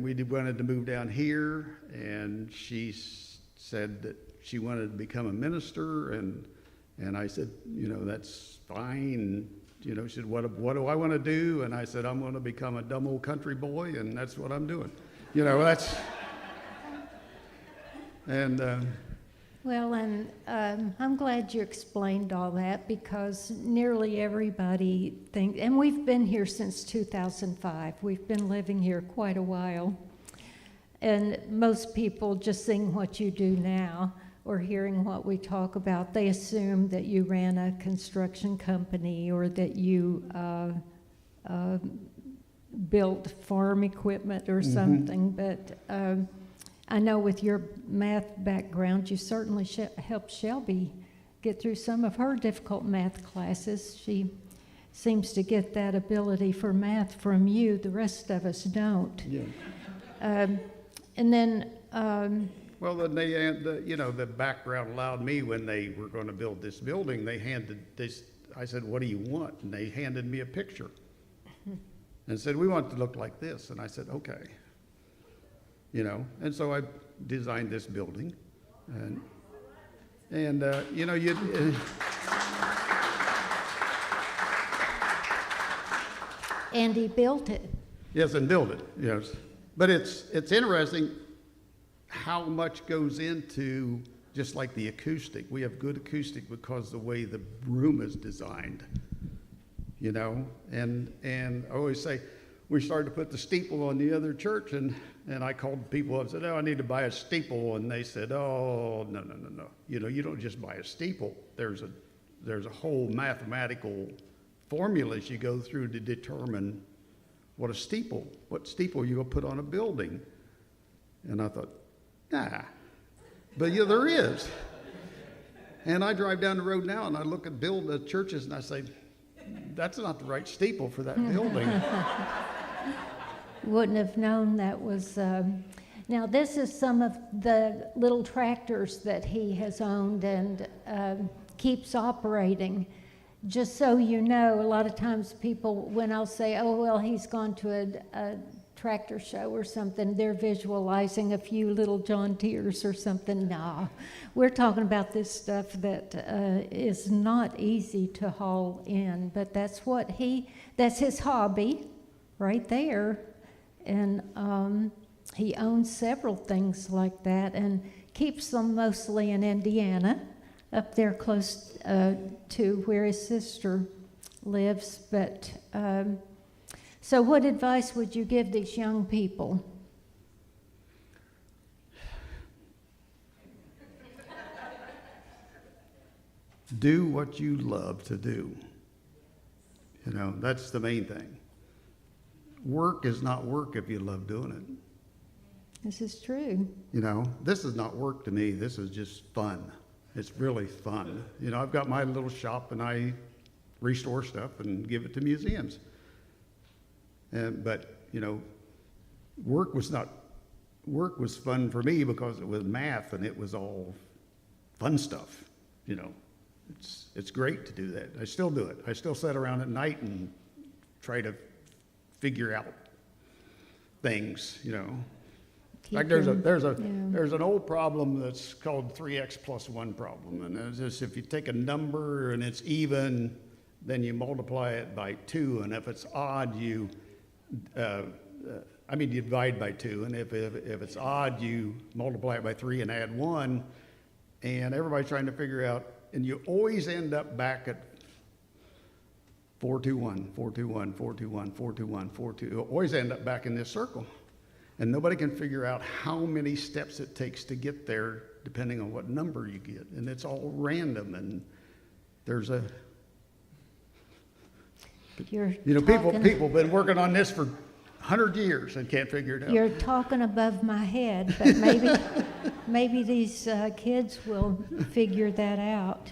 H: we wanted to move down here. And she said that she wanted to become a minister, and I said, you know, that's fine. You know, she said, what do I want to do? And I said, I'm going to become a dumb old country boy, and that's what I'm doing. You know, that's, and,
G: Well, and I'm glad you explained all that, because nearly everybody thinks, and we've been here since 2005. We've been living here quite a while. And most people just seeing what you do now or hearing what we talk about, they assume that you ran a construction company or that you built farm equipment or something. But I know with your math background, you certainly helped Shelby get through some of her difficult math classes. She seems to get that ability for math from you. The rest of us don't.
H: yeah.
G: And then,
H: Well, then you know, the background allowed me when they were going to build this building, I said, what do you want? And they handed me a picture and said, we want it to look like this. And I said, okay. You know, and so I designed this building, and you know,
G: and he built it.
H: yes, and build it, yes. But it's interesting how much goes into just like the acoustic. We have good acoustic because the way the room is designed, you know, and I always say, we started to put the steeple on the other church, and I called people up and said, oh, I need to buy a steeple. And they said, oh, no. You know, you don't just buy a steeple. There's a whole mathematical formulas you go through to determine what steeple you're going to put on a building. And I thought, nah. But yeah, there is. And I drive down the road now and I look at the churches and I say, that's not the right steeple for that building.
G: Wouldn't have known that was. Now, this is some of the little tractors that he has owned and keeps operating. Just so you know, a lot of times people, when I'll say, oh, well, he's gone to a tractor show or something, they're visualizing a few little John Deeres or something. Nah, we're talking about this stuff that is not easy to haul in, but that's his hobby right there. And he owns several things like that and keeps them mostly in Indiana, up there close to where his sister lives. But so what advice would you give these young people?
H: Do what you love to do. You know, that's the main thing. Work is not work if you love doing it.
G: This is true.
H: You know, this is not work to me. This is just fun. It's really fun. You know, I've got my little shop and I restore stuff and give it to museums. But, you know, work was fun for me because it was math and it was all fun stuff, you know. It's great to do that. I still do it. I still sit around at night and try to figure out things, you know. Like there's an old problem that's called 3x plus 1 problem, and it's just if you take a number and it's even, then you multiply it by 2, and if it's odd, you divide by 2, and if it's odd, you multiply it by 3 and add 1, and everybody's trying to figure out, and you always end up back at 421, 421, 421, 421, 421. You always end up back in this circle. And nobody can figure out how many steps it takes to get there depending on what number you get. And it's all random. And there's a, people have been working on this for 100 years and can't figure it out.
G: You're talking above my head, but maybe these kids will figure that out.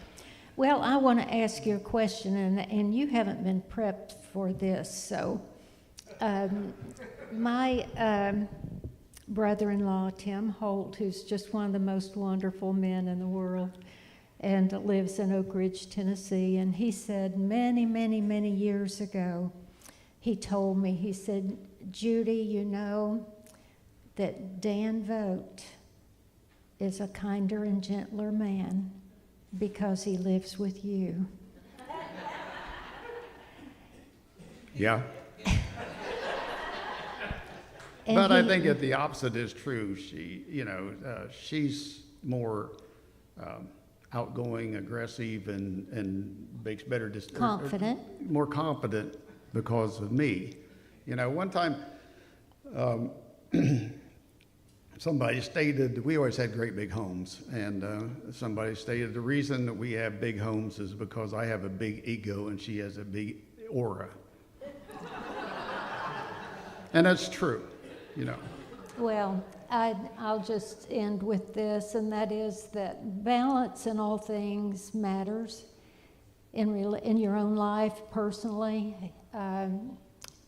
G: Well, I want to ask you a question, and you haven't been prepped for this. So my brother-in-law, Tim Holt, who's just one of the most wonderful men in the world, and lives in Oak Ridge, Tennessee, and he said many, many, many years ago, he told me, he said, Judy, you know that Dan Vogt is a kinder and gentler man because he lives with you.
H: Yeah. But I think that the opposite is true. She's more outgoing, aggressive, and makes better decisions.
G: Confident.
H: More confident because of me. You know, one time somebody stated, we always had great big homes, and somebody stated the reason that we have big homes is because I have a big ego and she has a big aura. And that's true, you know.
G: Well, I'll just end with this, and that is that balance in all things matters in your own life, personally,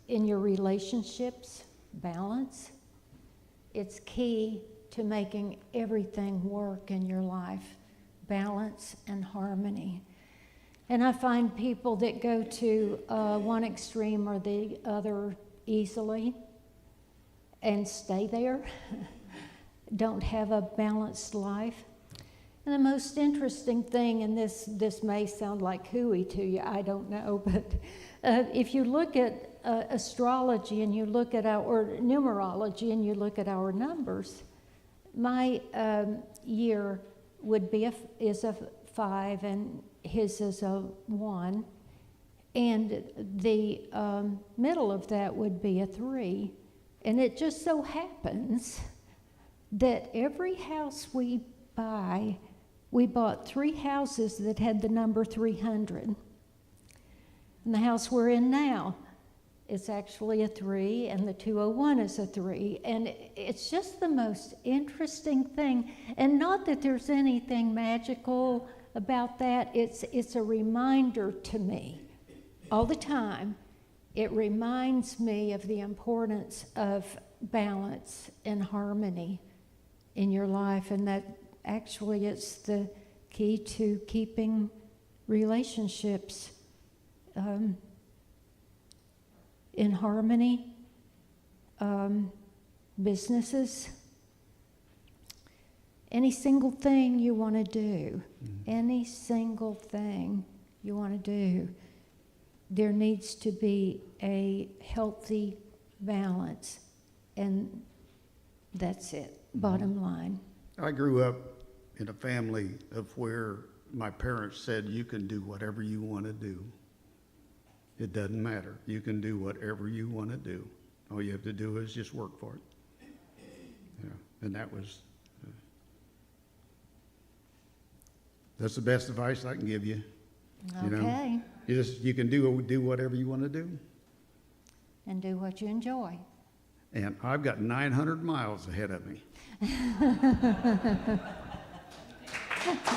G: in your relationships, balance. It's key to making everything work in your life, balance and harmony. And I find people that go to one extreme or the other easily and stay there, don't have a balanced life. And the most interesting thing, and this may sound like hooey to you, I don't know, but if you look at astrology and you look at or numerology and you look at our numbers, my year is a 5 and his is a 1, and the middle of that would be a 3. And it just so happens that every house we buy, we bought 3 houses that had the number 300. And the house we're in now, it's actually a 3, and the 201 is a 3. And it's just the most interesting thing. And not that there's anything magical about that. It's a reminder to me all the time. It reminds me of the importance of balance and harmony in your life, and that actually it's the key to keeping relationships in harmony, businesses, any single thing you want to do, any single thing you want to do, there needs to be a healthy balance, and that's it, bottom line.
H: I grew up in a family of where my parents said, you can do whatever you want to do. It doesn't matter. You can do whatever you want to do. All you have to do is just work for it. Yeah, and that was, that's the best advice I can give you. You know,
G: Okay.
H: you can do whatever you want to do.
G: And do what you enjoy.
H: And I've got 900 miles ahead of me.
G: Thank you.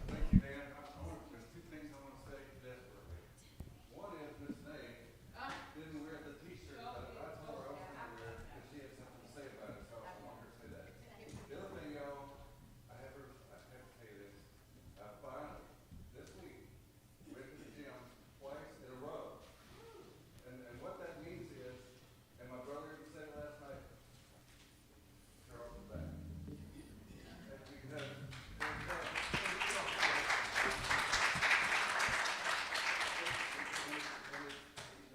B: Thank you, Dan. There's two things I want to say desperately. One is Miss Nate didn't wear the T-shirt, but I told her I was going to wear it because she had something to say about it, so I want her to say that. The other thing, y'all, I have to say this. I finally, this week, went to the gym twice in a row. And what that means is, and my brother said it last night, Charles is back. That's because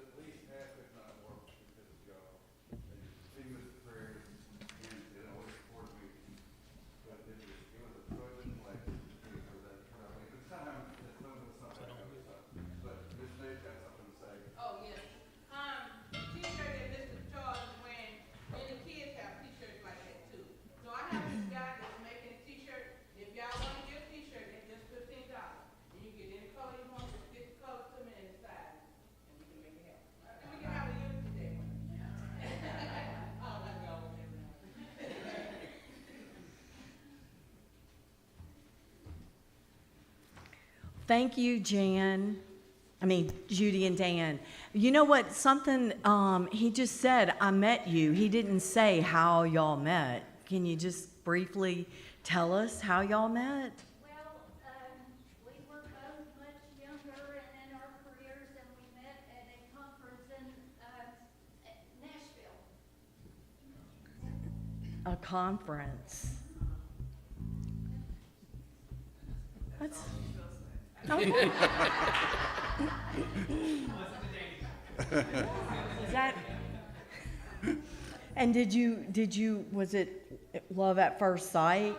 B: at least half, if not more, because of y'all. And continuous prayers, and it always supported me. But it was a Trojan blessing for that travel. At the time, some of us not that kind of stuff. But Miss Nate got something to say.
I: Oh, yes. T-shirt that Mr. Charles is wearing, many kids have t-shirts like that too. So I have this guy that's making a t-shirt. If y'all want to get a t-shirt, it's just $15. And you get any color you want, just get the color to me and the size. And we can make it happen. And we can have a unity day one. Oh, let me go with it.
E: Thank you, Judy and Dan. You know what, something, he just said, I met you. He didn't say how y'all met. Can you just briefly tell us how y'all met?
J: Well, we were both much younger and in our careers, and we met at a conference in Nashville.
E: A conference. That's, is that, and was it love at first sight?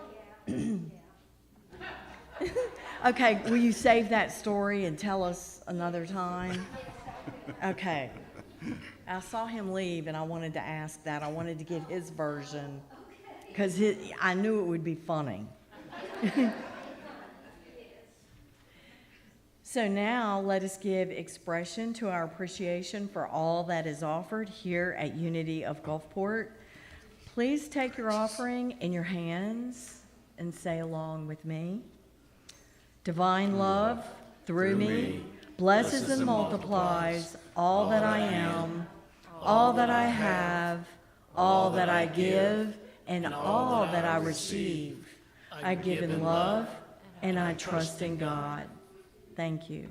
E: Okay, will you save that story and tell us another time? Okay. I saw him leave and I wanted to ask that. I wanted to get his version because I knew it would be funny. So now let us give expression to our appreciation for all that is offered here at Unity of Gulfport. Please take your offering in your hands and say along with me. Divine love through me blesses and multiplies all that I am, all that I have, all that I give, and all that I receive. I give in love and I trust in God. Thank you.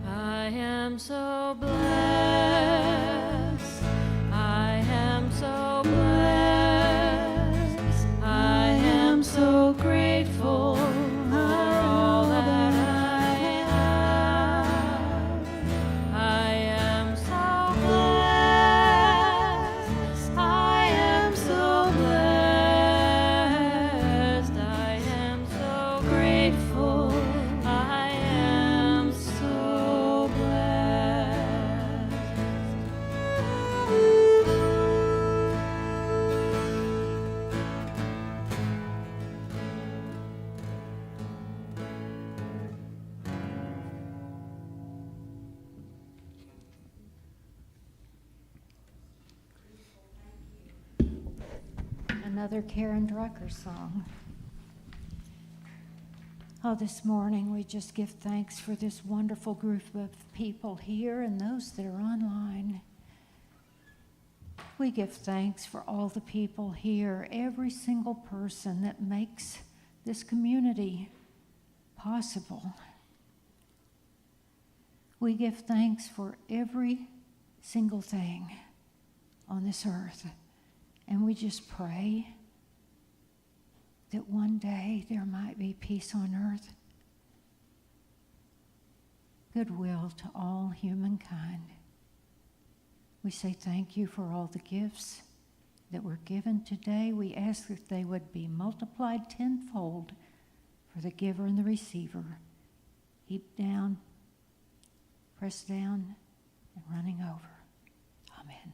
D: I am so blessed. I am so blessed. I am so grateful for all that I have. I am so blessed. I am so blessed. I am so grateful. I am so blessed.
G: Another Karen Drucker song. Oh, this morning we just give thanks for this wonderful group of people here and those that are online. we give thanks for all the people here, every single person that makes this community possible. We give thanks for every single thing on this earth. And we just pray that one day there might be peace on earth, goodwill to all humankind. We say thank you for all the gifts that were given today. We ask that they would be multiplied tenfold for the giver and the receiver, heaped down, pressed down, and running over. Amen.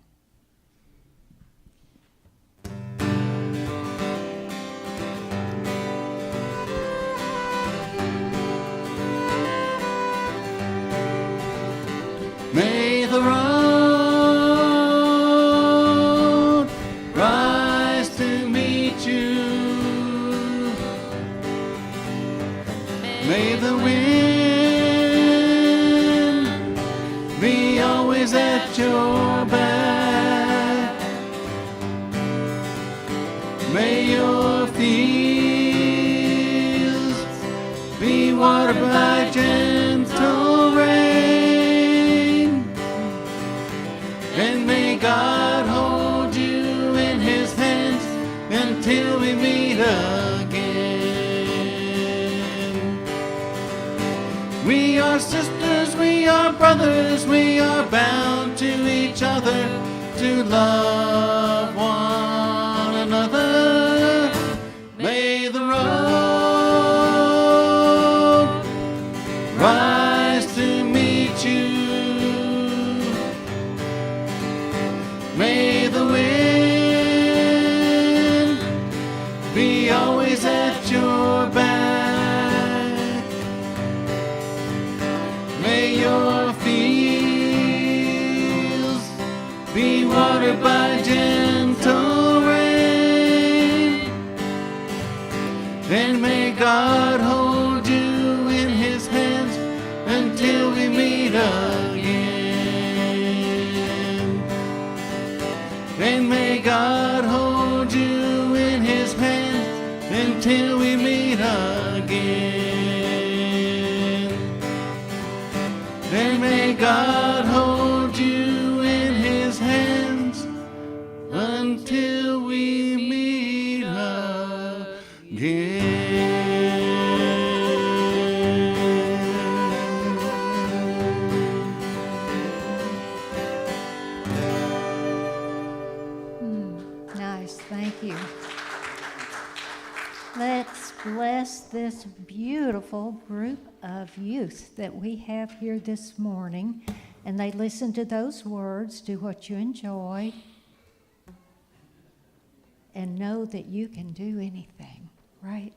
B: May the road rise to meet you. May the wind be always at your back. May your fields be watered by gentle rain. And may God hold you in his hands until we meet again. We are sisters, we are brothers, we are bound to each other to love one another. May the road rise to meet you. May the wind be always at your back. May your fields be watered by gentle rain. And may God hold you in his hands until we meet again. And may God hold you in his hands until we meet again. And may God hold you in his hands until we meet again.
G: Nice, thank you. Let's bless this beautiful group of youth that we have here this morning. And they listen to those words, do what you enjoy, and know that you can do anything, right?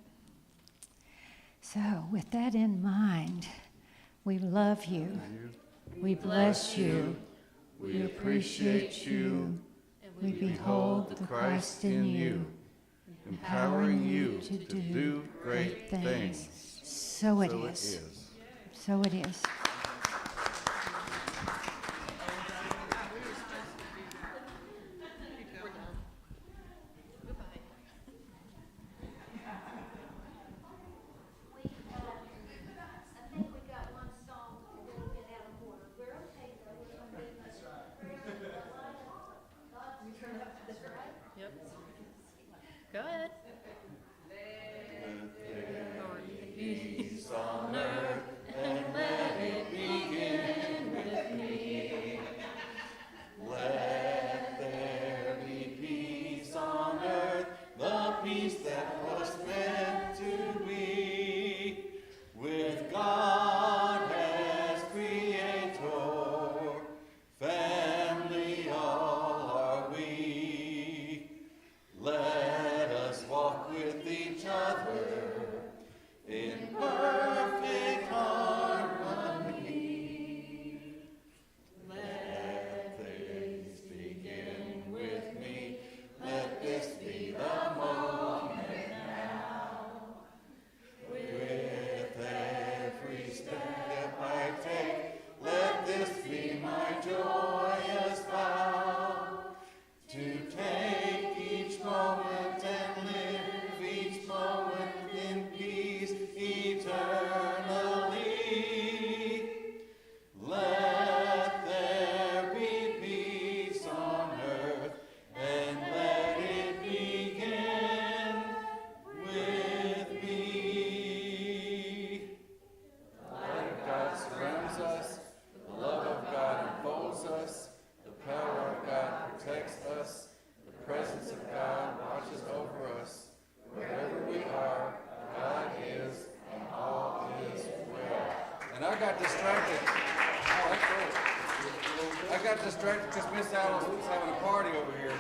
G: So with that in mind, we love you. We bless you. We appreciate you. We behold the Christ in you, empowering you to do great things. So it is. So it is.
D: Go ahead.
B: Peace on earth, and let it begin with me. Let there be peace on earth, the peace that was meant to be. With God as creator, family all are we. Let us walk with each other in perfect harmony. Let things begin with me. Let this be the moment
K: And I got distracted. Oh, that's great. I got distracted because Miss Alice was having a party over here.